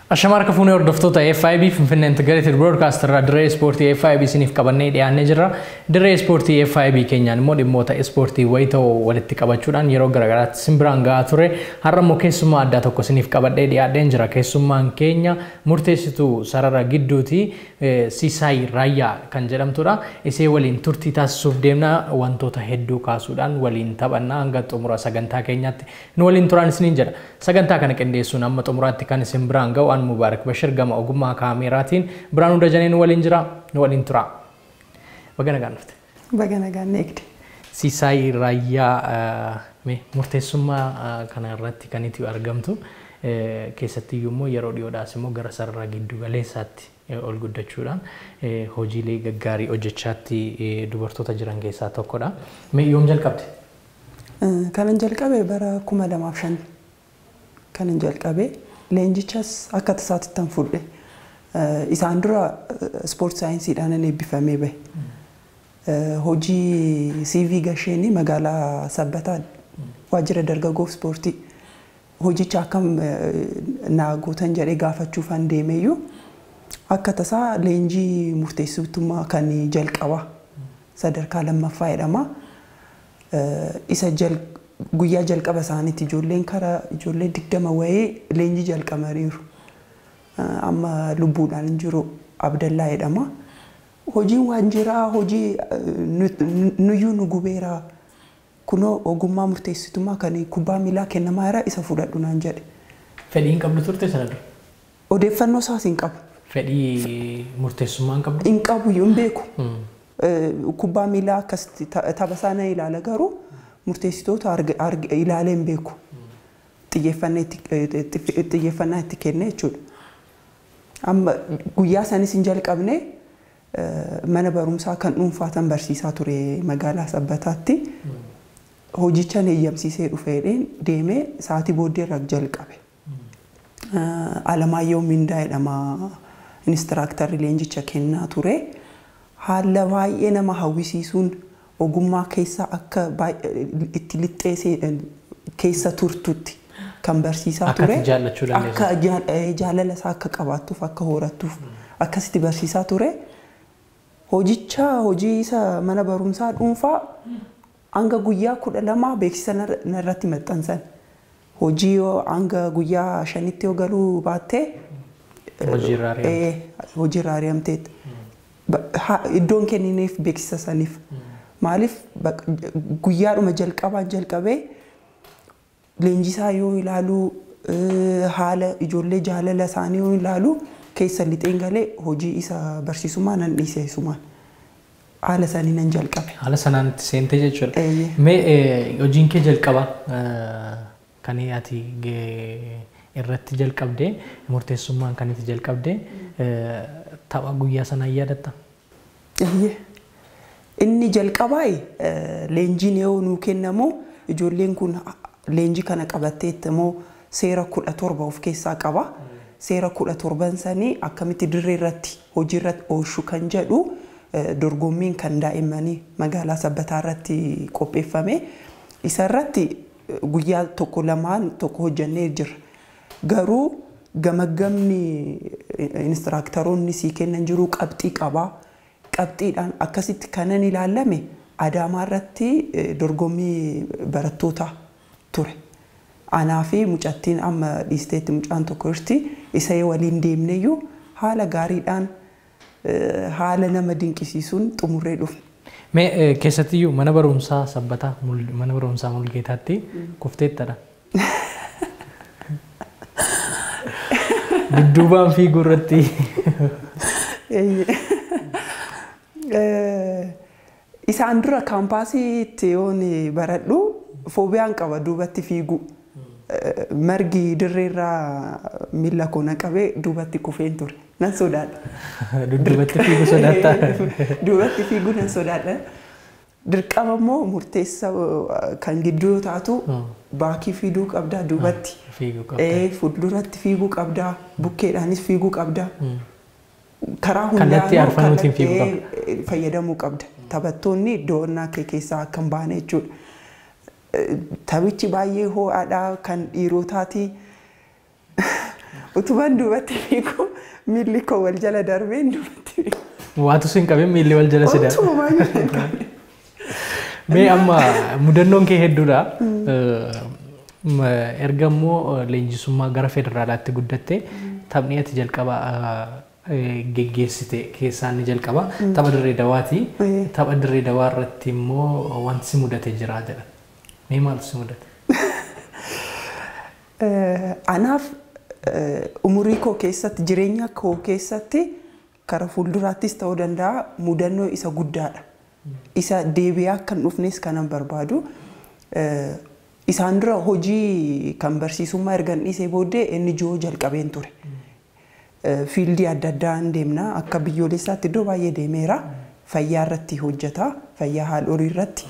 Ashamarka fuunee hordoftoota FIB Finfinnee Integrated Broadcaster dirree ispoortii FIB siniif qabannee dhiyaannee jirra. Dirree ispoortii FIB keenyaan immoo dhimmoota ispoortii wayitoo walitti qabachuudhaan yeroo garagaraatti simbiraan gahaa ture. Har'a immoo keessummaa addaa tokko siniif qabadhee dhiyaadheen jira. Keessummaan keenya murteessituu sarara gidduuti Sisaay Raayyaa kan jedhamtudha. Isee waliin turtii taasisuuf deemna wantoota hedduu kaasuudhaan waliin taphannaa hanga xumura sagantaa keenyaatti nu waliin turaan isiniin jedha. Sagantaa kana qindeessuun amma xumuraatti kan isin biraan ga'u Mubarak Bashir gama ogummaa kaameratiin Biraanuu Dajaneen waliin jira nu waliin tura. Bagana gaanufte. Bagana gaanneekti. Sisaay Raayyaa murteessummaa kana irratti kan itti argamtu keessatti immoo yeroo dhiyoodhaas immoo gara sarara giddu galeessaatti ol guddachuudhaan hojiilee gaggaarii hojjechaatti dubartoota jiran keessaa tokkodha. Yoom jalqabde? Kanan jalqabe bara 2005 kanan jalqabe. Leenjichas akka tasaatti tan fudhe isaan dura ispoortii saayinsiidhaan eebbifamee bahe. Hojii CV gasheenii magaalaa Sabbataa waajjira dargaggoo ispoortii hojicha akkam naa gootan jedhee gaafachuufan deemeeyyuu akka tasaa leenjii murteessitummaa kan jalqabaa sadarkaa lammaffaa jedhama. Isa guyyaa jalqaba isaaniitti ijoolleen karaa ijoollee 20 wayii leenjii jalqabaniiru. Amma lubbuudhaan hin jiru Abdallaa jedhama. Hojiin waan jiraa hojii nuyyuu nu gubeera kunoo ogummaa murteessitummaa kan kubbaa miilaa kennamaa jira isa fudhadhu naan jedhe. Fedhii hin qabdu turte sana dura? Odeeffannoo isaas hin qabu. Fedhii murteessummaa hin qabdu? Hin qabu hin beeku. Kubbaa miilaa akkasitti tapha isaanii ilaala garuu murteessitoota ilaaleen beeku. Xiyyeeffannaa itti kenne jechuudha. Amma guyyaa sanis hin jalqabne mana barumsaa kan dhuunfaatan barsiisaa ture magaalaa Sabbataatti. Hojichaan eeyyamsiisee dhufeedhaan deemee sa'aatii booddee irra jalqabe. Alamaayyoo Mindaa jedhama inistiraaktarri leenjicha kennaa ture. Haala baay'ee nama hawwisiisuun ogummaa keessa akka itti lixxee keessa turtutti kan barsiisaa ture. Akka jaalala isaa akka qabaattuuf akka horattuuf akkasitti barsiisaa ture. Hojii isa mana barumsaa dhuunfaa hanga guyyaa 12 beeksisa irratti maxxansan. Hojii hanga guyyaa 5tti yoo galuu baattee hojii raariyamteetti. Iddoon kennineef beeksisa saniif. Maaliif guyyaadhuma jalqabee leenjisaa yoo ilaalu haala ijoollee jaalala isaanii yoo ilaalu keessa lixeen galee hojii isa barsiisummaa nan dhiiseessumaan haala sanii nan jalqabe. Haala sanaan itti seentee jechuudha. Mee hojiin kee jalqaba kan ati irratti jalqabdee murteessummaan kan itti jalqabdee tapha guyyaa sanaa yaadatta? Inni jalqabaa leenjiin yoo nuu kennamu ijoolleen kun leenjii kana qabatteetti immoo seera 17 of keessaa qaba. Seera 17 sanii akkamitti dirree irratti hojii irratti oolchu kan jedhu dorgommiin kan daa'immanii magaalaa Sabbataa irratti qopheeffame. Isa irratti guyyaa tokko lamaan tokko hojjannee jirra. Garuu gamaggamni inistiraaktaroonni sii kennan jiru qabxii qabaa. Qabxiidhaan akkasitti kanan ilaalame Adaamaa irratti dorgommii barattoota ture. Anaa fi mucattiin amma dhiisteetti mucaan tokko jirti. Isa waliin deemneyyuu haala gaariidhaan haala nama dinqisiisuun xumurree dhufne. Mee keessattiyyuu mana barumsaa Sabbataa mana barumsaa Mulgeetaatti kufteettadha. Dudduubaan fiiguu irratti. Isaan dura kaampaasiitti yoon baradhu foobiyaan qaba duubatti fiiguu. Margi dirreerraa miila koo naqabee duubatti kufeen ture. Nan sodaadha. Duubatti fiiguu sodaattaa? Duubatti fiiguu nan sodaadha. Dirqama immoo murteessa kan gidduu taatu baakii fiiguu qabdaa duubatti. Fuulduratti fiiguu qabdaa bukkeedhaanis fiiguu qabdaa. Karaa hundaan fayyadamuu qabda. Taphattoonni doonnaa kee keessaa akka hin baane jechuudha. Taphichi baay'ee ho'aadhaa kan dhiirotaati. utubaan duubatti fiigu miilli koo wal jala darbee duubatti fiigu. Waatu sin qabee miilli wal jala si darbe. Utuma baay'ee. Mee amma mudannoon kee hedduudha. Erga immoo leenjisummaa gara federaalaatti guddatte taphni ati jalqaba geggeessite keessaa inni jalqaba tapha dirree dawaati. Tapha dirree dawaa irratti immoo wanti si mudate jira jedha. Mee maaltu si mudate? Anaaf umurii koo keessatti jireenya koo keessatti kara fuulduraattis ta'uu danda'a mudannoo isa guddaadha. Isa deebi'aa kan dhufnes kanan barbaadu. Isaan dura hojii kan barsiisummaa ergan dhiisee booddee inni ijoo jalqabeen ture. Fiildii adda addaan deemna akka biyyoolessaatti iddoo baay'ee deemeera. Fayyaa irratti hojjeta. Fayyaa haadholii irratti.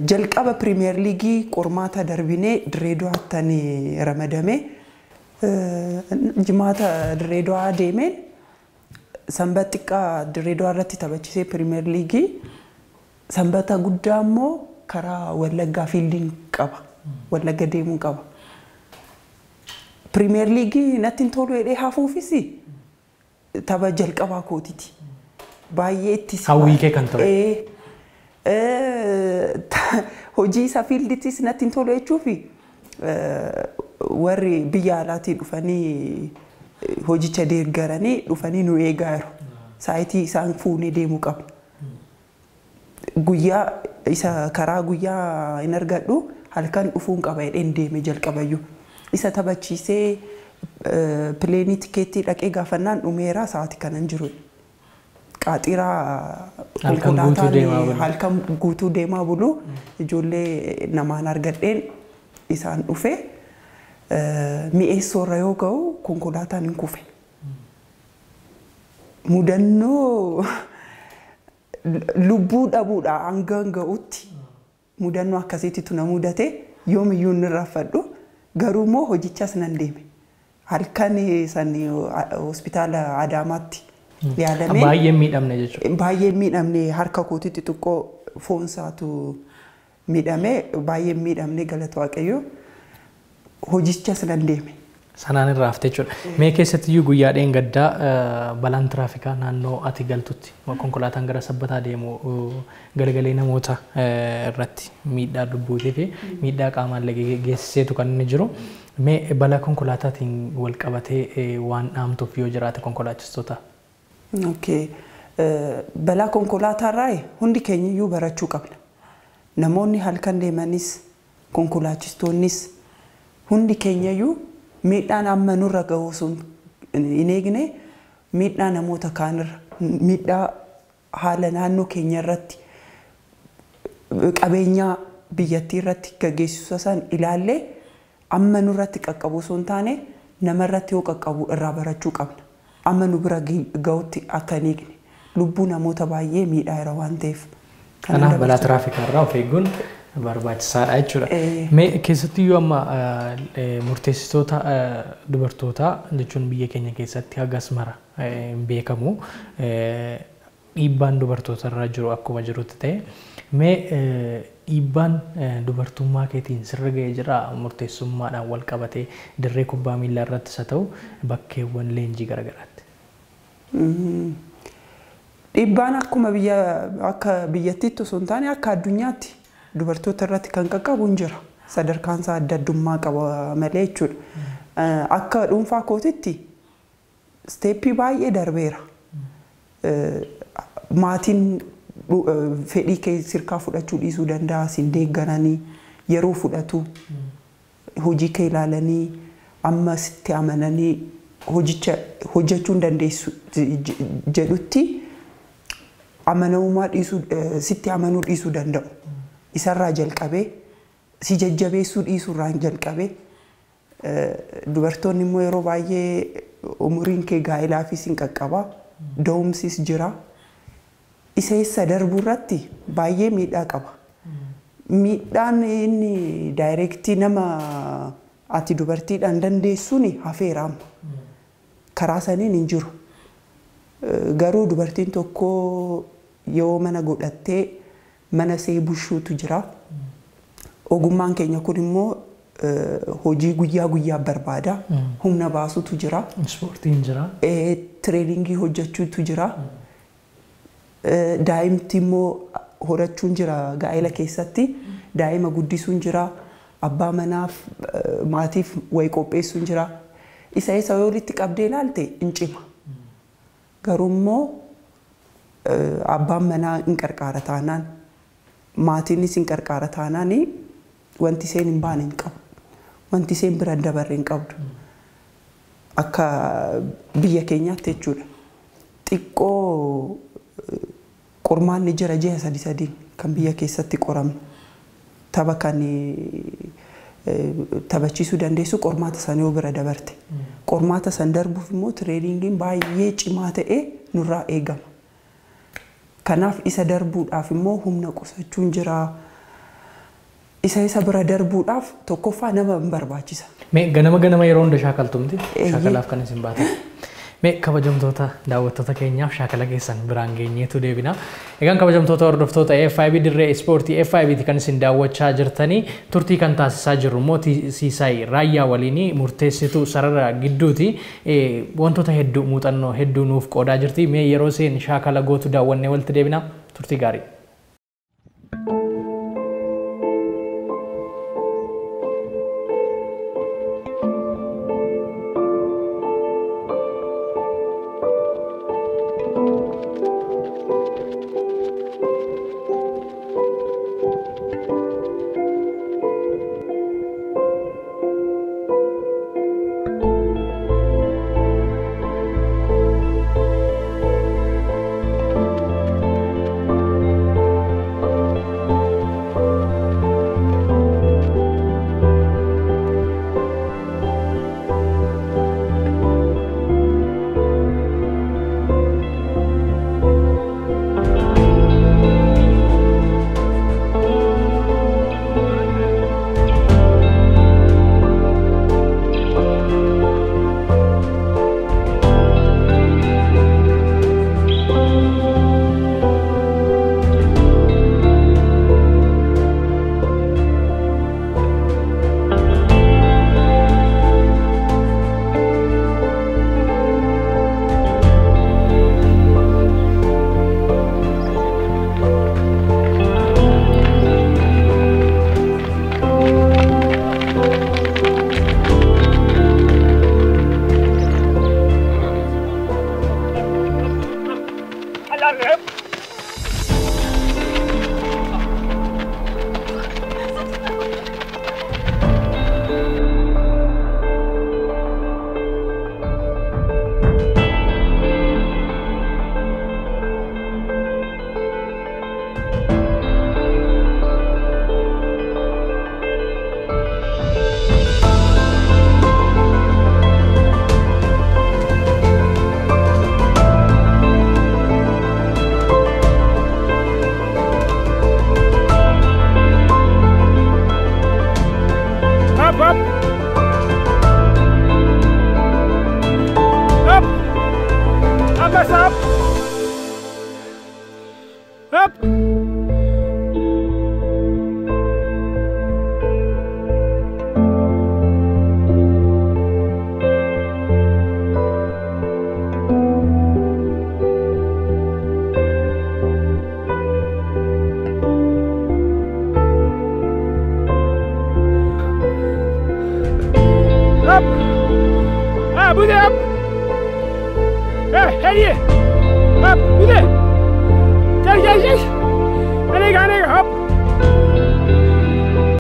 Jalqaba Pirimeer Liigii qormaata darbinee Dirreedawaattan ramadame. Jimaata Dirreedawaa deemeen sanbata xiqqaa Dirreedawaa irratti taphachisee Pirimeer Liigii sanbata guddaa immoo karaa Wallaggaa fiildiin qaba. Wallagga deemuu qaba. Pirimeer Liigii natti hin tolu jedhee hafuufis tapha jalqabaa kootiti. Baay'ee itti hawwii kee kan ta'u. Hojii isa fiildittis natti hin tolu jechuufi warri biyya alaatii dhufanii hojicha deeggaranii dhufanii nu eegaa jiru. Saayitii isaan fuunee deemuu qabna. Guyyaa isa karaa guyyaa hin argadhu halkan dhufuun qaba jedheen deeme jalqabayyuu. Isa taphachiisee pileenii tikeettii dhaqee gaafannaan dhumeera sa'aatii kanan jiru. Qaaxiraa konkolaataan halkan guutuu deemaa bulu ijoollee namaan argadheen isaan dhufe mi'eessoorra yoo ga'u konkolaataan hin kufe. Mudannoo lubbuu dhabuudha hanga ga'utti mudannoo akkasiitu na mudate yoomiyyuu hin raffadhu garuu immoo hojichas nan deeme. Halkan san hospitaala Adaamaatti yaalamee baay'ee miidhamne jechuudha. Baay'ee miidhamne harka kootitti xiqqoo foonsaatu miidhame baay'ee miidhamne galata Waaqayyoo hojichas nan deeme. Sanaan irraa haftee jechuudha. Mee keessattiyyuu guyyaa dheengaddaa balaan tiraafikaa naannoo ati galtutti konkolaataan gara sabbataa deemu galgalee namoota irratti miidhaa lubbuutii fi miidhaa qaamaan geessiseetu kan inni jiru. Mee balaa konkolaataatiin wal qabatee waan dhaamtuuf yoo jiraate konkolaachistoota? Balaa konkolaataarraa hundi keenyayyuu barachuu qabna. Namoonni halkan deemanis konkolaachistoonnis hundi keenyayyuu miidhaan amma nurra ga'u sun hin eegne miidhaa namoota kaanirra miidhaa haala naannoo keenya irratti qabeenyaa biyyattii irratti gaggeessu san ilaallee amma nurratti qaqqabu osoo hin taane namarratti yoo qaqqabu irraa barachuu qabna. Amma nu bira ga'utti akka hin eegne lubbuu namoota baay'ee miidhaa jira waan ta'eef. Kanaaf balaa tiraafikaa irraa of eeguun barbaachisaadha jechuudha. Mee keessattiyyuu amma murteessitoota dubartootaa jechuun biyya keenya keessatti hagas mara hin beekamu dhiibbaan dubartoota irra jiru akkuma jirutti ta'e mee dhiibbaan dubartummaa keetiin sirra ga'ee jira murteessummaadhaan wal qabatee dirree kubbaa miilaa irrattis haa ta'u bakkeewwan leenjii garaagaraatti. Dhiibbaan akkuma akka biyyattiitti osoo hin taane akka addunyaatti dubartoota irratti kan qaqqabu hin jira. Sadarkaan isaa adda addummaa qaba malee jechuudha. Akka dhuunfaa kootitti steeppii baay'ee darbeera. Maatiin fedhii kee sirkaa fudhachuu dhiisuu danda'a siin deeggaranii yeroo fudhatu hojii kee ilaalanii amma sitti amananii hojicha hojjechuu dandeessu jedhutti amanamummaa dhiisuu sitti amanuu dhiisuu danda'u. Isarraa jalqabee si jajjabeessuu dhiisuurraan jalqabee dubartoonni immoo yeroo baay'ee umuriin kee gaa'ilaafis hin qaqqaba da'umsis jira. Isa eessa darbuu irratti baay'ee miidhaa qaba. Miidhaan inni daayirektii nama ati dubartiidhaan dandeessuun hafeera amma. Karaa saniin hin jiru. Garuu dubartiin tokko yoo mana godhattee mana see bushuutu jira. Ogummaan keenya kun immoo hojii guyyaa guyyaa barbaada. Humna baasutu jira. Ispoortiin jira. Tireeniingii hojjechuutu jira. Daa'imti immoo horachuun jira gaa'ela keessatti. Daa'ima guddisuun jira. Abbaa manaaf maatiif wayi qopheessuun jira. Isa yoo walitti qabdee ilaalte hin cima. Garuu immoo abbaan manaa hin qarqaara taanaan maatiinis hin qarqaara taanaan wanti isheen hin baane hin qabu. Wanti isheen bira dabarre hin qabdu. Akka biyya keenyaatti jechuudha. Xiqqoo qormaanni jira ji'a sadii kan biyya keessatti qoramnu. Tapha kan taphachiisuu dandeessu qormaata san yoo bira dabarte. Qormaata san darbuuf immoo tireeniingiin baay'ee cimaa ta'ee nurraa eegama. Kanaaf isa darbuudhaaf immoo humna qusachuun jira. Isa bira darbuudhaaf tokkoffaa nama hin barbaachisa. Mee ganama yeroo hunda shaakaltumti? Shaakalaaf kan isin baatan. Mee kabajamtoota daawwattoota keenyaaf shaakala keessan biraan geenyeetu deebina. Egaan kabajamtoota hordoftoota FIB dirree ispoortii FIB'ti kan isin daawwachaa jirtanii turtii kan taasisaa jirru immoo Siisaay Raayyaa waliin murteessituu sarara gidduuti. Wantoota hedduu muuxannoo hedduu nuuf qoodaa jirti. Mee yeroo isheen shaakala gootu daawwannee walitti deebina. Turtii gaarii.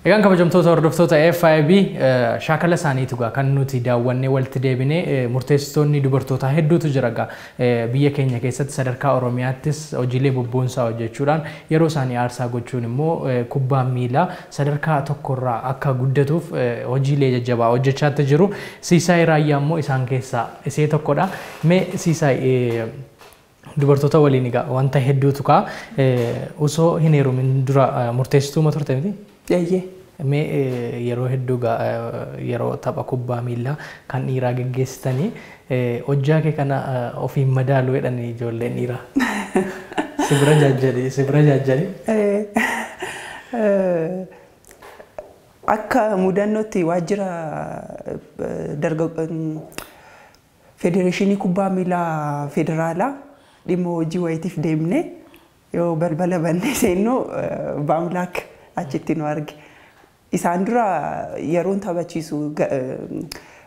Egaan kabajamtoota hordoftoota FIB shaakala isaaniitu kan nuti daawwannee walitti deebinee murteessitoonni dubartootaa hedduutu jira biyya keenya keessatti sadarkaa Oromiyaattis hojiilee bobboonsaa hojjechuudhaan yeroo isaanii aarsaa gochuun immoo kubbaa miilaa sadarkaa tokkorraa akka guddatuuf hojiilee jajjabaa hojjechaatti jiru. Siisaay Raayyaa immoo isaan keessaa isee tokkodha. Mee Siisaay dubartoota waliin egaa wanta hedduutu kaa osoo hin heerumin dura murteessituuma turte miti? Mee yeroo hedduu yeroo tapha kubbaa miilaa kan dhiiraa geggeessitanii hojjaa kee kana ofiin madaaluu jedhanii ijoolleen dhiiraa. Si bira jaajjanii. akka mudannootti waajjira federeeshinii kubbaa miilaa federaalaa dhimma hojii wayitiif deemne yoo balbala bannee seennu baamlaak achitti nu arge. Isaan dura yeroon taphachiisu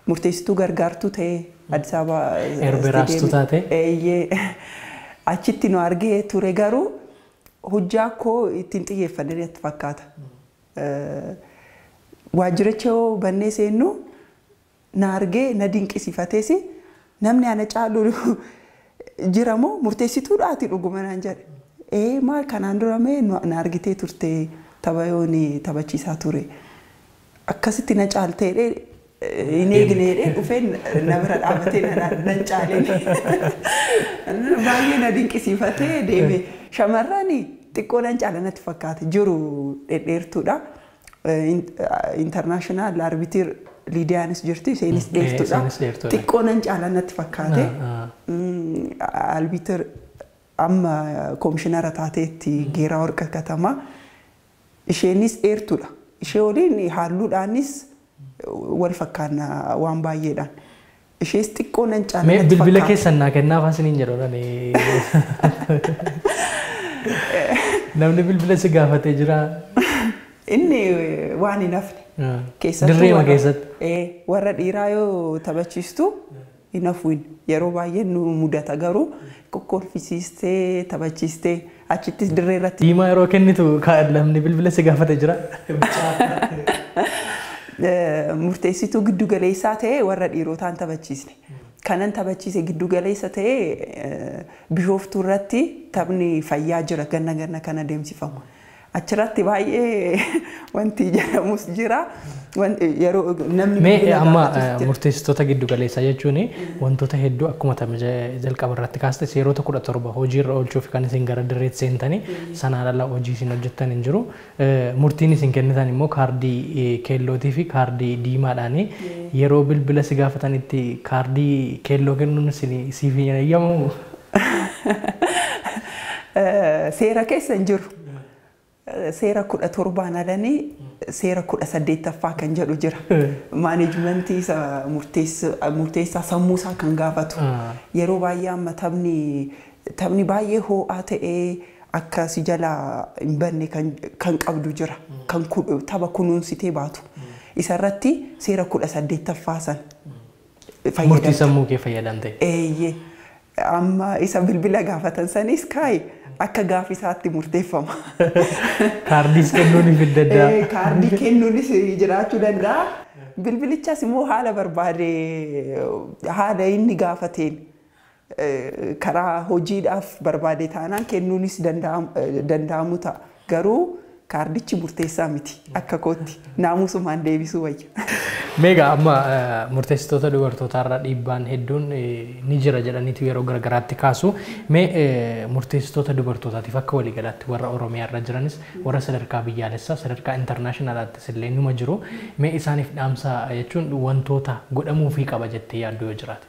murteessituu gargaartuu ta'e Addis Ababa Herberaastuu taate achitti nu arge ture garuu hojjaa koo ittiin xiyyeeffannee natti fakkaata. Waajjiricha yoo bannee seennu na argee na dinqisiifatees namni ana caalu jira moo murteessituudhaati dhuguma naan jedhe. Maal kanaan dura mee na argitee turte taphayoon taphachiisaa ture. Akkasitti na caaltee hin eegneedhe dhufee na bira dhaabbatee nan caalee. Baay'ee na dinqisiifatee deeme. Shamarran xiqqoo nan caala natti fakkaata jiru dhedheertuudha. International arbiter Lidiyaanis jirti isheenis dheertuudha. Xiqqoo nan caala natti fakkaate. Arbiter amma komishinara taateetti Geeraa Warqa Katamaa isheenis dheertuudha. Ishee waliin halluudhaanis wal fakkaanna waan baay'eedhaan. Ishees xiqqoo nan caala natti fakkaata. Bilbila keessan naa kennaaf asiniin jedhuudhaan. Namni bilbila si gaafatee jira. Inni waan hin hafne. Dirreema keessatti. Warra dhiiraa yoo taphachiistu hin hafuun yeroo baay'ee nu mudata garuu kokkolfisiistee taphachiistee achittis dirree irratti. Diimaa yeroo kennitu namni bilbila si gaafatee jira. Murteessituu giddu galeessaa ta'e warra dhiirotaan taphachiisne. Kanan taphachiise giddu galeessa ta'e Bishooftuu irratti taphni fayyaa jira ganna kana deemsifamu. Achirratti baay'ee wanti jedhamus jira. Yeroo namni mee amma murteessitoota giddu galeessaa jechuun wantoota hedduu akkuma jalqaba irratti kaastes yeroo 17 hojiirra oolchuuf kan isin gara dirreetti seentanii sanaan ala hojii isin hojjettan hin jiru. Murtiin isin kennitan immoo kaardii keellootii fi kaardii diimaadhaan yeroo bilbila si gaafatanitti kaardii keelloo kennuun siif hin eeyyamu. Seera keessa hin jiru. Seera 17 alanii seera 18ffaa kan jedhu jira. Maanajimentii isa murteessaa sammuusaa kan gaafatu. Yeroo baay'ee amma taphni baay'ee ho'aa ta'ee akka si jala hin banne kan qabdu jira. Kan tapha kunuunsitee baatu. Isarratti seera 18ffaa san fayyadamte. Murtii sammuu kee fayyadamte. Amma isa bilbila gaafatan sanis kaayi. Akka gaafisaatti murteeffama. Kaardiis kennuunis danda'a. Kaardii kennuunis jiraachuu danda'a. Bilbilichas immoo haala barbaade haala inni gaafateen karaa hojiidhaaf barbaade taanaan kennuunis danda'amu ta'a. Garuu kaardichi murteessaa miti akka kootti naamusumaan deebisuu wayya. Meegaa amma murteessitoota dubartootaarra dhiibbaan hedduun ni jira jedhaniitu yeroo garagaraatti kaasu. Mee murteessitoota dubartootaatiif akka waliigalaatti warra Oromiyaarra jiranis warra sadarkaa biyyaalessaa sadarkaa intarnaashinaalaattis illee numa jiru. Mee isaaniif dhaamsa jechuun wantoota godhamuufii qaba jettee yaaddu yoo jiraate?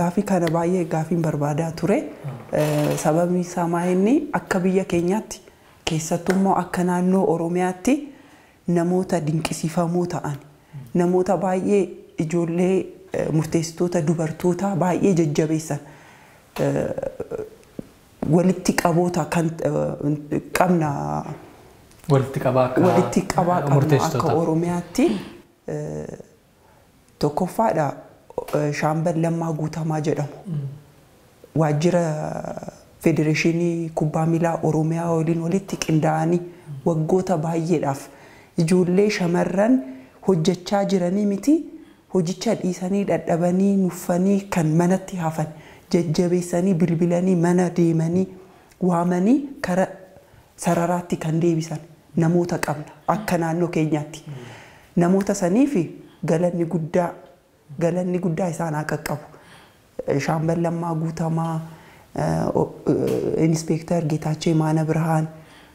Gaafii kana baay'ee gaafiin barbaadaa ture. Sababni isaa maa'inni akka biyya keenyaatti keessattuu immoo akka naannoo Oromiyaatti namoota dinqisiifamoo ta'an namoota baay'ee ijoollee murteessitoota dubartoota baay'ee jajjabeessan walitti qaboota kan qabna walitti qabaa akka Oromiyaatti tokkoffaadha Shaambal Lammaa Guutamaa jedhamu waajjira federeeshinii kubbaa miilaa Oromiyaa waliin walitti qindaa'anii waggoota baay'eedhaaf ijoollee shamarran hojjechaa jiranii miti hojicha dhiisanii dadhabanii nuffanii kan manatti hafan jajjabeessanii bilbilanii mana deemanii waamanii kara sararaatti kan deebisan namoota qabna akka naannoo keenyaatti. Namoota saniif galanni guddaa isaan akka qabu. Shaambal Lammaa Guutamaa, Inspektar Geetaachoo Maana Birhaan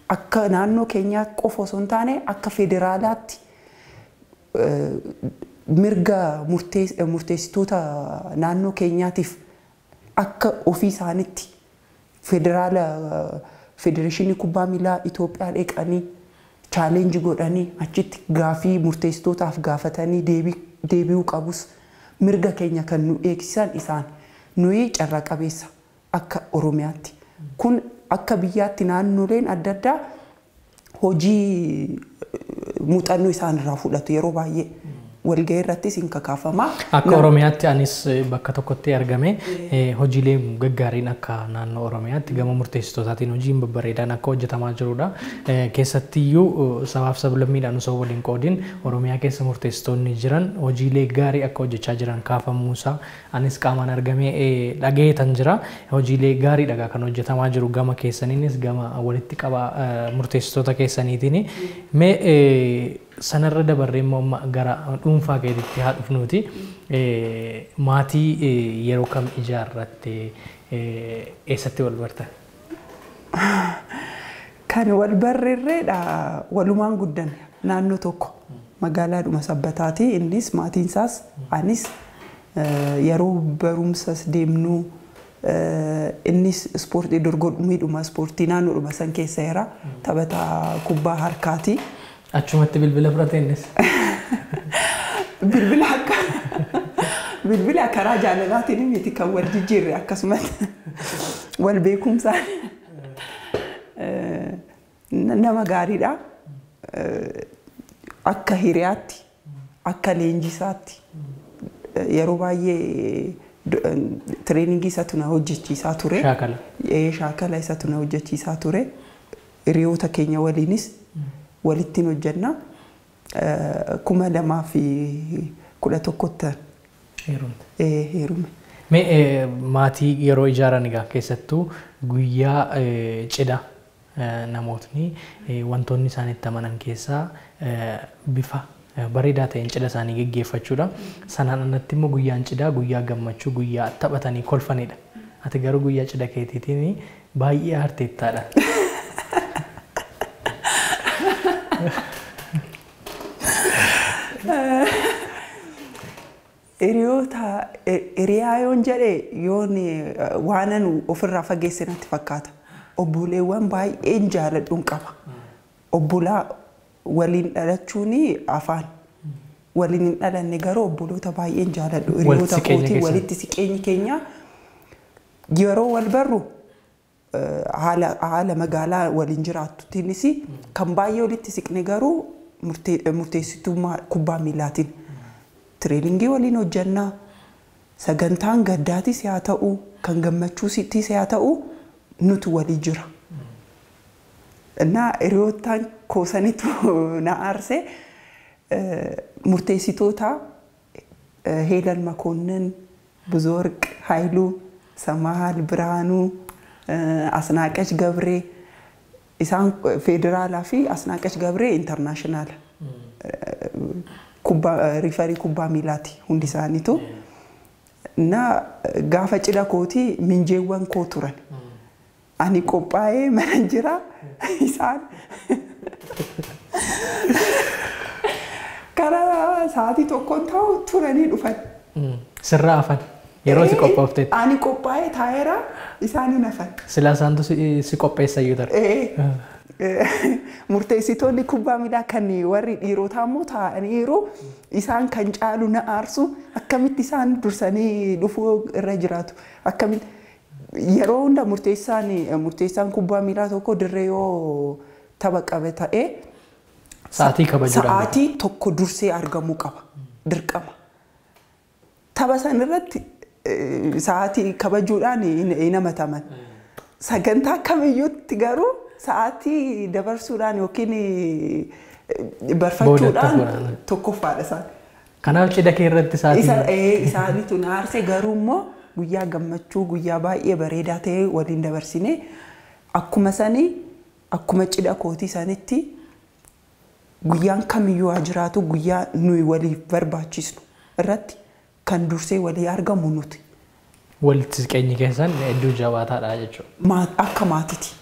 akka naannoo keenyaa qofa osoo hin taane akka federaalaatti mirga murteessitoota naannoo keenyaatiif akka ofii isaanitti federaala federeeshinii kubbaa miilaa Itoophiyaa dheeqanii challenge godhanii achitti gaafii murteessitootaaf gaafatanii deebi'uu qabus mirga keenya kan nu eegsisan isaan nuyi carraa qabeessa akka Oromiyaatti kun akka biyyaatti naannoleen adda addaa hojii muuxannoo isaan irraa fudhatu yeroo baay'ee walgahii irrattis hin kakaafama. Akka Oromiyaatti anis bakka tokkotti argame hojiilee gaggaariin akka naannoo Oromiyaatti gama murteessitootaatiin hojiin babbareedaan akka hojjetamaa jirudha. Keessattiyyuu sabaaf sablammiidhaan osoo waliin qoodin Oromiyaa keessa murteessitoonni jiran hojiilee gaarii akka hojjechaa jiran kaafamuusaa anis qaamaan argamee dhageetan jira. Hojiilee gaariidha kan hojjetamaa jiru gama keessaniinis gama walitti qaba murteessitoota keessaniitiin. Mee sanarra dabarree immoo gara dhuunfaa keetitti haa dhufnuuti. Maatii yeroo kam ijaarratte eessatti wal bartan? Kan wal barreerreedha walumaan guddan naannoo tokko magaalaadhuma Sabbataati. Innis maatiin isaas anis yeroo barumsas deemnu innis ispoortii dorgommiidhuma ispoortii naannoodhuma san keessa jira taphataa kubbaa harkaati. Achumatti bilbila fudhate innis. Bilbila karaa jaalalaatiin miti kan wal jijjiirre akkasumas wal beekumsaan nama gaariidha. Akka hiriyaatti akka leenjisaatti yeroo baay'ee treeningii isatu na hojjechiisaa ture. Shaakala isatu na hojjechiisaa ture. Hiriyoota keenya waliinis walittiin hojjenna 2011 heerume. Mee maatii yeroo ijaaran egaa keessattuu guyyaa cidha namootni wantoonni isaanitti amanan keessaa bifa bareedaa ta'een cidha isaanii geggeeffachuudha. Sanaan alatti immoo guyyaan cidhaa guyyaa gammachuu guyyaa taphatanii kolfanidha. Ati garuu guyyaa cidha keetiitiin baay'ee harteettaadha. Hiriyaa yoon jedhe yoon waanan ofirraa fageessinatti fakkaata. Obboleewwan baay'een jaaladhuun qaba. Obbolaa waliin dhalachuun afaan waliin hin dhalanne garuu obboloota baay'een jaaladhu. Hiriyoota kootii walitti siqeenyi keenya yeroo wal barru haala magaalaa waliin jiraattuutiinis kan baay'ee walitti siqne garuu murteessitummaa kubbaa miilaatiin treeningii waliin hojjannaa sagantaan gaddaatis haa ta'u kan gammachuutis haa ta'u nutu walii jira. Na hiriyootaan koosanitu na aarse murteessitoota Heelan Makoonnin, Buzoorq Haayiluu, Samaal Biraanuu, Asnaaqash Gabree isaan federaalaa fi Asnaaqash Gabree internaashinaal rifarii kubbaa miilaati hundi isaaniitu. Na gaafa cidha kootii minjeewwan koo turan. Ani qophaa'ee mana jira isaan karaa sa'aatii tokkoon ta'u turanii dhufan. Sirraa hafan yeroo si qophoofte. Ani qophaa'ee taa'eera isaanii nafan. Silaa isaantu si qopheessayyuu ture. Murteessitoonni kubbaa miilaa kan warri dhiirotaa immoo taa'anii yeroo isaan kan caalu na aarsu akkamitti isaan dursanii dhufuu irra jiraatu. Akkamitti yeroo hunda murteessaan kubbaa miilaa tokko dirree yoo tapha qabe ta'ee sa'aatii kabajuudhaan sa'aatii tokko dursee argamuu qaba dirqama. Tapha san irratti sa'aatii kabajuudhaan hin hamataman. Sagantaa kamiyyuutti garuu sa'aatii dabarsuudhaan yookiin barfachuudhaan tokkoffaadha isaan. Kanaaf cidha kee irratti sa'aatii isaaniitu na aarse garuu immoo guyyaa gammachuu guyyaa baay'ee bareedaa ta'e waliin dabarsine akkuma cidha kootii sanitti guyyaan kamiyyuu haa jiraatu guyyaa nuyi waliif barbaachisnu irratti kan dursee walii argamu nuti. Walitti siqeenyi keessan hedduu jabaataadha jechuudha. Akka maatiiti.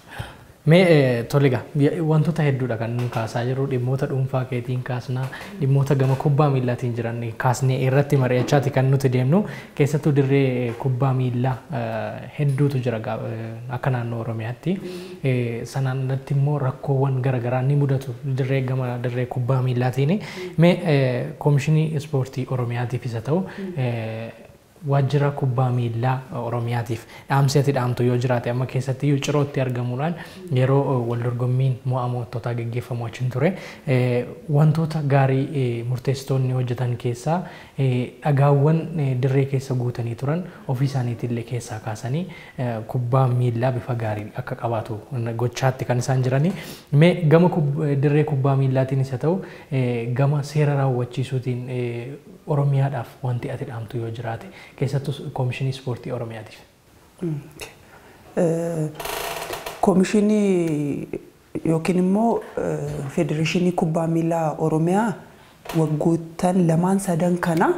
Mee toliga wantoota hedduudha kan nu kaasaa jiru dhimmoota dhuunfaa keetiin kaasnaa dhimmoota gama kubbaa miillaatiin jiran kaasnee irratti mari'achaati kan nuti deemnu keessattuu dirree kubbaa miillaa hedduutu jira akka naannoo Oromiyaatti sanaan irratti immoo rakkoowwan garaagaraa ni mudatu dirree kubbaa miillaatiin mee koomishinii ispoortii Oromiyaatiif isa ta'u waajjira kubbaa miillaa Oromiyaatiif dhaamseeti dhaamtu yoo jiraate amma keessatti yoo cirootti argamuudhaan yeroo wal dorgommiin mo'amoottotaa gaggeeffamu achiin ture wantoota gaarii murteessitoonni hojjetan keessaa dhagaawwan dirree keessa guutanii turan ofii isaaniitillee keessaa kaasanii kubbaa miillaa bifa gaarii akka qabaatu gochaatti kan isaan jiranii mee gama dirree kubbaa miillaatiin isa ta'u gama seera raawwachiisuutiin Oromiyaadhaaf wanti ati dhaamtu yoo jiraate keessattuu koomishinii ispoortii Oromiyaatiif. Koomishinii yookiin immoo federeeshinii kubbaa miillaa Oromiyaa waggoottan lamaan sadan kana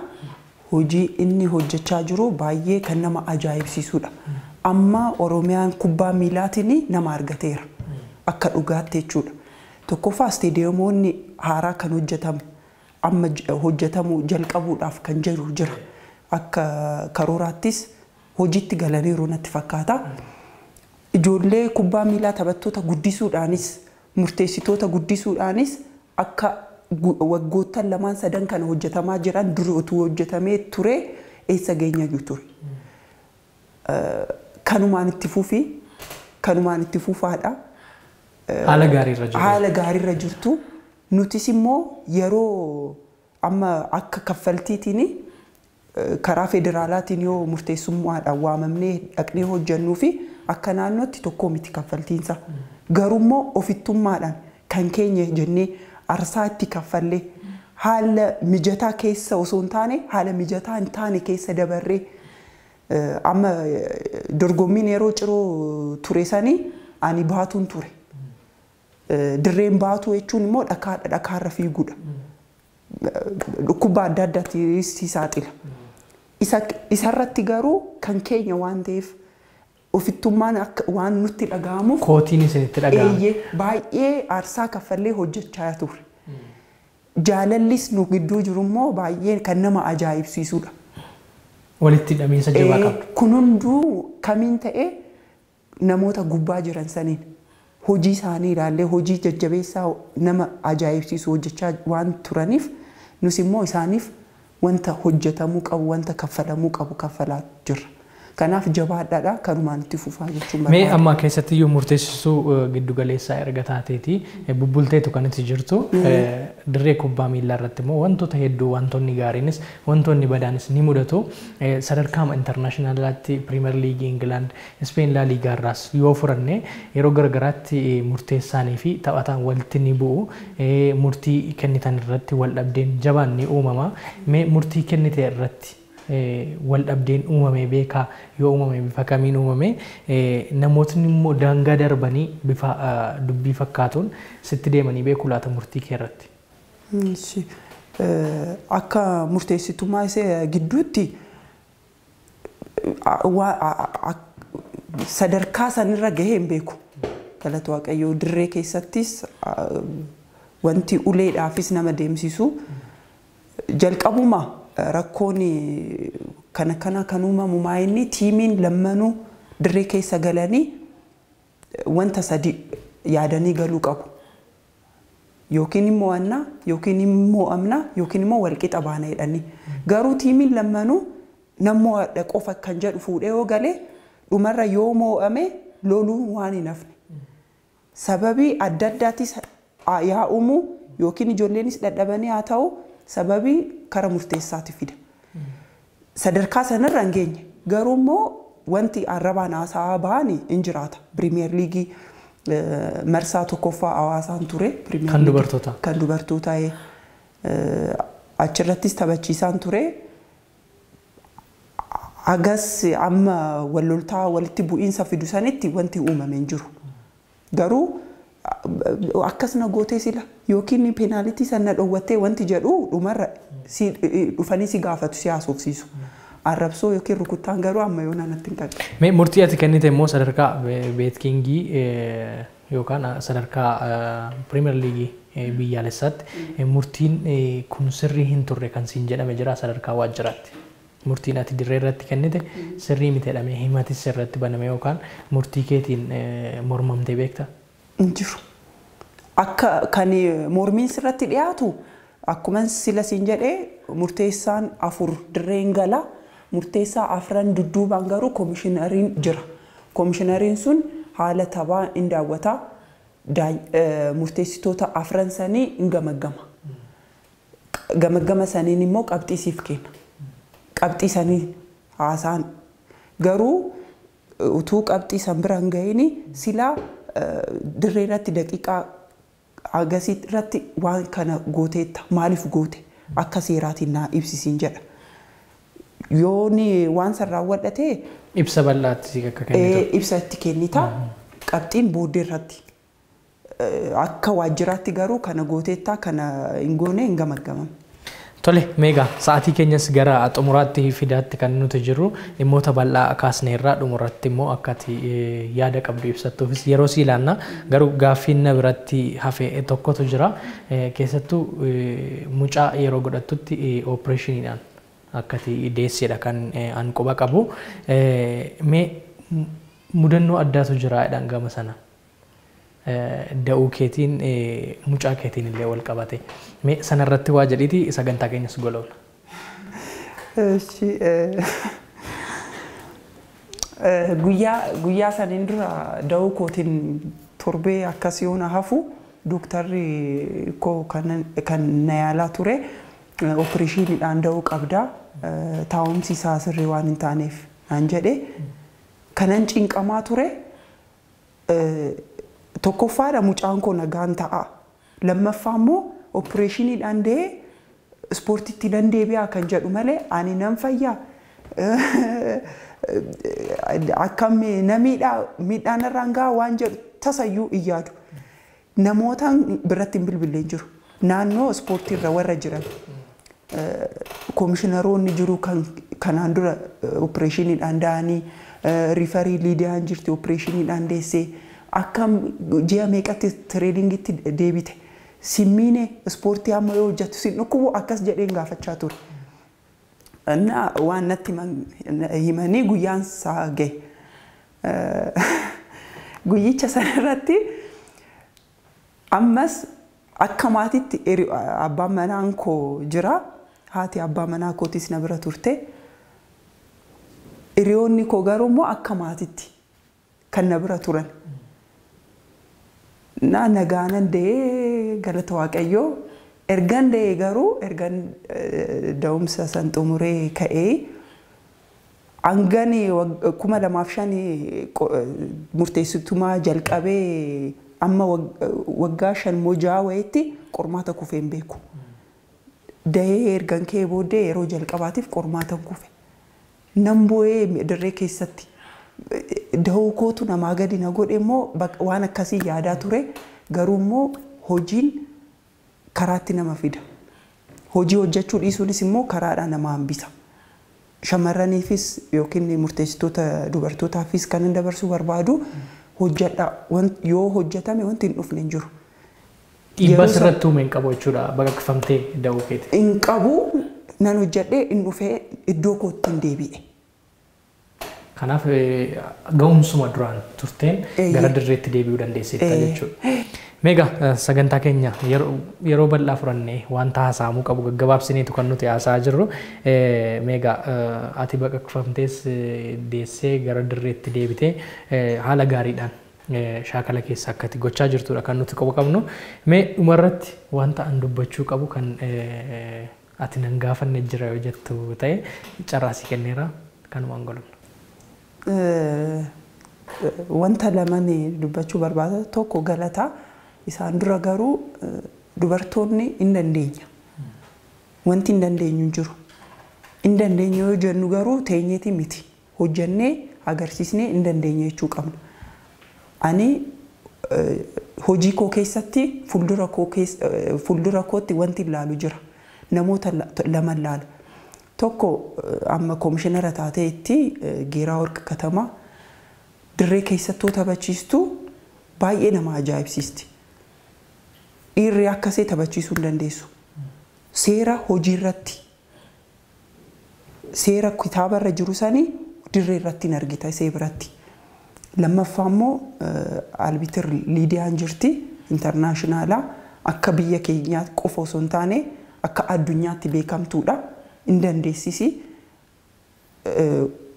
hojii inni hojjechaa jiru baay'ee kan nama ajaa'ibsiisudha. Amma Oromiyaan kubbaa miillaatiin nama argateera akka dhugaatti jechuudha. Tokkoffaa isteediyeemoonni haaraa kan hojjetamu amma hojjetamu jalqabuudhaaf kan jiru jira. Akka karooraattis hojiitti galaniiru natti fakkaata. Ijoollee kubbaa miillaa taphattoota guddisuudhaanis murteessitoota guddisuudhaanis akka waggoottan lamaan sadan kana hojjetamaa jiran dura utuu hojjetamee ture eessa geenyayyuu ture. Kanumaan itti fufaadha. Haala gaariirra jirtu. Nutis immoo yeroo amma akka kaffaltiitiin karaa federaalaatiin yoo murteessummaadhaan waamamnee dhaqnee hojjennuu fi akka naannootti tokko miti kaffaltiinsa. Garuu immoo ofittummaadhaan kan keenya jennee arsaa itti kaffallee haala mijataa keessa osoo hin taane haala mijataa hin taane keessa dabarree amma dorgommiin yeroo ciroo ture sanii ani baatuun ture. Dirreen baatu jechuun immoo dhakaarra fiiguudha. Dhukkuba adda addaatiis saaxila. Isarratti garuu kan keenya waan ta'eef ofittummaan waan nutti dhaga'amuuf kootiin isinitti dhaga'amu. Baay'ee aarsaa kaffallee hojjechaa ture. Jaalallis nu gidduu jiru immoo baay'ee kan nama ajaa'ibsiisudha. Walitti hidhamiinsa jabaa qabdu. Kun hunduu kamiin ta'ee namoota gubbaa jiran saniin. Hojii isaanii ilaallee hojii jajjabeessaa nama ajaa'ibsiisu hojjechaa waan turaniif nus immoo isaaniif wanta hojjetamuu qabu wanta kaffalamuu qabu kaffalaa jirra. Kanaaf jabaadhaadha kanumaan itti fufaa jechuun barbaada. Mee amma keessatti iyyuu murteessisuu giddu galeessaa erga taateeti bubbulteetu kan itti jirtu dirree kubbaa miillaa irratti immoo wantoota hedduu wantoonni gaariinis wantoonni badaanis ni mudatu sadarkaa intarnaashinaalaatti piriimer liigii Ingilaand Ispeen laa liigaa irraas yoo furanne yeroo garagaraatti murteessaanii fi taphataan walitti ni bu'u murtii kennitan irratti wal dhabdeen jabaan ni uumama mee murtii kennite irratti wal dhabdeen uumame beekaa yoo uumame bifa kamiin uumame namootni immoo daangaa darbanii bifa dubbii fakkaatuun sitti deemanii beekuu laata murtii kee irratti. Akka murteessitummaa isaa gidduutti sadarkaa sanirra gahee hin beeku. Galata Waaqayyoo dirree keessattis wanti uleedhaafis nama deemsisu jalqabuma rakkoon kana kan uumamu maayinni tiimiin lammanuu dirree keessa galanii wanta sadi yaadanii galuu qabu. Yookiin immoo annaa yookiin immoo amna yookiin immoo walqixa baana jedhanii. Garuu tiimiin lammanuu nammoo qofa kan jedhu fuudhee yoo galee dhumarra yoo moo'ame loluun waan hin hafne. Sababii adda addaatis yaa'umu yookiin ijoolleenis dadhabanii haa ta'u sababii kara murteessaati fida. Sadarkaa sanarra hin geenye. Garuu immoo wanti arrabaan haasaa bahanii hin jiraata. Piriimiyer liigii marsaa tokkoffaa hawaasaan ture. Kan dubartootaa. Kan dubartootaa achirrattis taphachiisaan ture. Agas amma walloltaa walitti bu'iinsa fidu sanitti wanti uumame hin jiru. Garuu akkasuma gootee sila yookiin peenaalitii sana dhowwattee wanti jedhu dhumarra dhufanii si gaafatu si haasofsiisu. Arrabsoo yookiin rukuttaan garuu amma yoo naannatti hin qaqqabu. Murtii ati kennite immoo sadarkaa beetkingii yookaan sadarkaa Premier League biyyaalessaatti murtiin kun sirrii hin turre kan siin jedhame jira sadarkaa waajjiraatti. Murtiin ati dirree irratti kennite sirrii miti jedhamee himatis irratti baname yookaan murtii keetiin mormamtee beektaa? Injiru. Akka kan mormiin sirratti dhiyaatu akkuma sila siin jedhee murteessaan 4 dirreen gala murteessaa 4 dudduubaan garuu koomishinariin jira. Koomishinariin sun haala taphaa hin daawwata. Murteessitoota 4 sanii hin gamaggama. Gamaggama saniin immoo qabxii siif kenna. Qabxii sanii haasaan garuu utuu qabxii san bira hin gahiin silaa dirree irratti daqiiqaa agasii irratti waan kana gooteetta maaliif goote akka seeraatiin naa ibsisiin jedha. Yooni waan san raawwadhatee ibsa bal'aatti akka kennitu. Ibsa itti kennita qabxiin booddee irratti akka waajjiraatti garuu kana gooteetta kana hin goone hin gamaggamamu. Tole meegaa sa'aatii keenyas gara xumuraatti fidaatti kan nuti jirru dhimmoota bal'aa kaasneerraa dhumuratti immoo akkati yaada qabdu ibsattuufis yeroo si ilaanna garuu gaaffiin na biratti hafe tokkotu jira keessattuu mucaa yeroo godhattutti ooppereeshiniidhaan akkati deesseedha kan an quba qabu mee mudannoo addaatu jira jedhan gama sana. Da'uu keetiin mucaa keetiin illee wal qabate mee sanarratti waa jedhiiti sagantaa keenyas gololna. Guyyaa saniin dura da'uu kootiin torbee akkasii yoona hafu dooktarri koo kan na yaalaa ture ooppereeshiniidhaan da'uu qabdaa taa'umsi isaa sirrii waan hin taaneef naan jedhe kanan cinqamaa ture. Tokkoffaadha mucaan koo nagaan ta'a. Lammaffaa immoo ooppereeshiniidhaan da'ee ispoortiitti nan deebi'aa kan jedhu malee ani nan fayyaa. Akkam na miidhaan irraan gahaa waan jedhu tasayyuu hin yaadu. Namootaan biratti hin bilbileen jiru. Naannoo ispoortiirra warra jiran koomishinaroonni jiru kanaan dura ooppereeshiniidhaan da'anii riifarii liidiyaan jirti ooppereeshiniidhaan deessee. Akkam ji'a meeqatti tireeningitti deebite simmiine ispoortii amma yoo hojjettu sin dhukkubu akkas jedheen gaafachaa ture. Waan natti himanii guyyaan isaa gahe. Guyyicha sanarratti ammas akka maatiitti abbaan manaan koo jira. Haati abbaa manaa kootis na bira turte. Hiriyoonni koo garuu immoo akka maatiitti kan na bira turan. Nagaanan da'ee galata waaqayyoo ergan da'ee garuu ergan da'umsa san xumuree ka'ee hangani 2005 murteessitumaa jalqabee amma waggaa 5 wayitti qormaata kufeen beeku. Da'ee ergan ka'ee booddee yeroo jalqabaatiif qormaata kufe. Nan bu'ee dirree keessatti. Da'uu kootu namaa gadi na godhe immoo waan akkasii yaadaa ture garuu immoo hojiin karaatti nama fida. Hojii hojjechuu dhiisuunis immoo karaadhaan nama hambisa. Shamarraniifis yookiin murteessitoota dubartootaafis kan hin dabarsuu barbaadu hojjedha. Yoo hojjetame wanti hin dhufne hin jiru. Dhiibbaa sirratti uume hin qabu jechuudha baqaqfamtee da'uu keeti. Hin qabu nan hojjedhee hin dhufee iddoo kootti hin deebi'e. Kanaaf ga'umsuma duraan turteen gara dirreetti deebi'uu dandeessita jechuudha. Meegaa sagantaa keenya yeroo bal'aa furannee wanta haasa'amuu qabu gaggabaabsineetu kan nuti haasa'aa jirru. Meegaa ati baqaqfamtees deessee gara dirreetti deebitee haala gaariidhaan shaakala keessa akkati gochaa jirtudha kan nuti qabu qabnu. Mee dhumarratti wanta an dubbachuu qabu kan ati nan gaafanne jira yoo jettu ta'e carraasii kenneera kanumaan golomna. Wanta lamaan dubbachuu barbaada tokko galataa isaan dura garuu dubartoonni hin dandeenya. Wanti hin dandeenyu jiru. Hin dandeenyu yoo jennu garuu teenyeeti miti. Hojjannee agarsiisnee hin dandeenye jechuu qabna. Ani hojii koo keessatti fuuldura kootti wanti ilaalu jira. Namoota lama ilaalu. Tokko amma koomishinara taateetti Geeraa Warqa Katamaa dirree keessattuu taphachiistu baay'ee nama ajaa'ibsiisti. Dhiirri akkasii taphachiisuu hin dandeessu. Seera hojii irratti seera kitaaba irra jiru sanii dirree irratti hin argita isee biratti. Lammaffaa immoo albitir Liidiyaan jirti intarnaashinaala akka biyya keenyaatti qofa osoo hin taane akka addunyaatti beekamtuudha. Hin dandeessisi.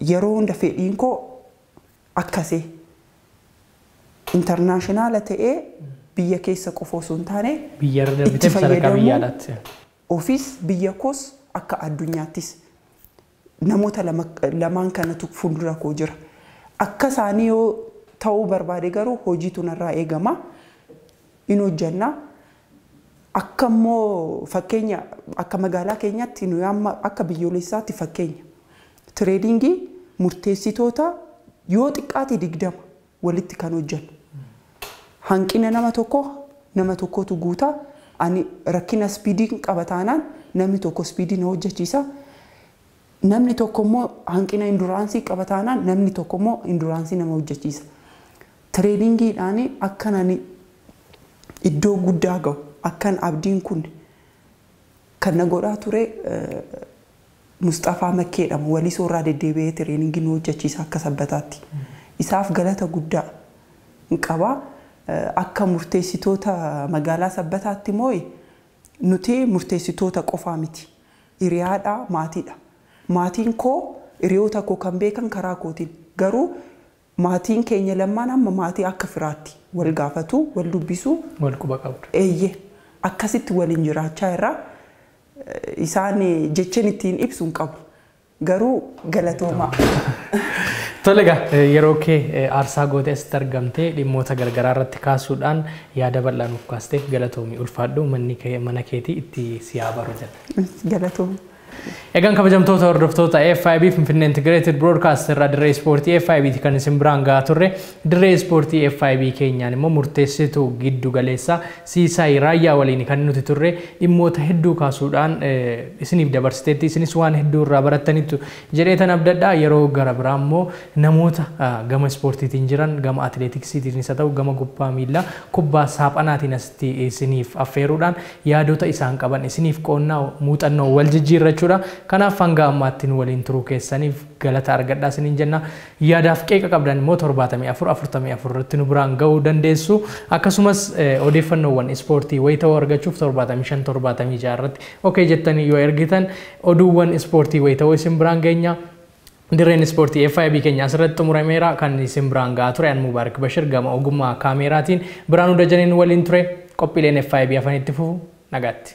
Yeroo hunda fedhiin koo akkasii intarnaashinaala ta'ee biyya keessa qofa osoo hin taane biyya irra darbitee sadarkaa biyyaadhaatti. Ofiis biyya koos akka addunyaattis namoota lamaan kanatu fuuldura koo jira. Akka isaanii yoo ta'uu barbaade garuu hojiitu narraa eegama. In hojjanna. Akka immoo fakkeenya akka magaalaa keenyaatti nuyi amma akka biyyoolessaatti fakkeenya. Tireedingii murteessitoota yoo xiqqaate 20 walitti kan hojjannu. Hanqina nama tokkotu guutaa. Ani rakkina speediin qabataanaan namni tokko speediin hojjechiisa. Namni tokko immoo hanqina induraansii qabataanaan namni tokko immoo induraansii nama hojjechiisa. Tireedingiidhaan akkan ani iddoo guddaa gahu akkan abdiin kun kan na godhaa ture Mustafaa Makkeedhamu Walisoo irraa deddeebi'ee tireedingiin hojjechiisa akka sabbataatti. Isaaf galata guddaa hin qabaa. Akka murteessitoota magaalaa sabbataatti moo'i nuti murteessitoota qofaa miti. Hiriyaadha, maatiidha. Maatiin koo hiriyoota koo kan beekan karaa kootiin. Garuu maatiin keenya lamaan amma maatii akka firaatti wal gaafatu, wal dubbisu, wal quba qabdu. Eeyyee akkasitti waliin jiraachaa irraa isaan jechaan ittiin ibsuun qabu. Garuu galatoomaa. Tolega yeroo kee aarsaa gootee asitti argamtee dhimmoota gargaraa irratti kaasuudhaan yaada bal'aa nuuf kaastee galatoomii ulfaadhu mana keetii itti siyaa baru jala. Galatoomii. Egaan kabajamtoota hordoftoota FIB Finfinnee Integrated Broadcast irraa dirree ispoortii FIB ti kan isin biraan gahaa turre. Dirree ispoortii FIB keenyaan immoo murteessituu giddu galeessaa Siisaay Raayyaa waliin kan nuti turre dhimmoota hedduu kaasuudhaan isiniif dabarsiteetti isinis waan hedduu irraa barattanitu jedheetan abdadhaa. Yeroo gara biraa immoo namoota gama ispoortiitiin jiran gama atileetiksiitiin isa ta'u gama kubbaa miilaa kubbaa saaphanaatiin asitti isiniif affeeruudhaan yaadota isaan qaban isiniif qoonnaa muuxannoo wal jijjiirrachuudha. Kanaaf hanga ammaatti nu waliin turuu keessaniif galata argadhaa isiniin jenna. Yaadaaf qeeqa qabdan immoo 74 irratti nu biraan ga'uu dandeessu. Akkasumas odeeffannoowwan ispoortii wayitawoo argachuuf 75 irratti okey jettanii yoo ergitan oduuwwan ispoortii wayitawoo isin biraan geenya. Dirreen ispoortii FIB keenya asirratti xumurameera kan isin biraan gahaa ture. An Mubaarak Bashir gama ogummaa kaameraatiin Biraanuu Dajaneen waliin ture. Qophiileen FIB afanitti fufu nagaatti.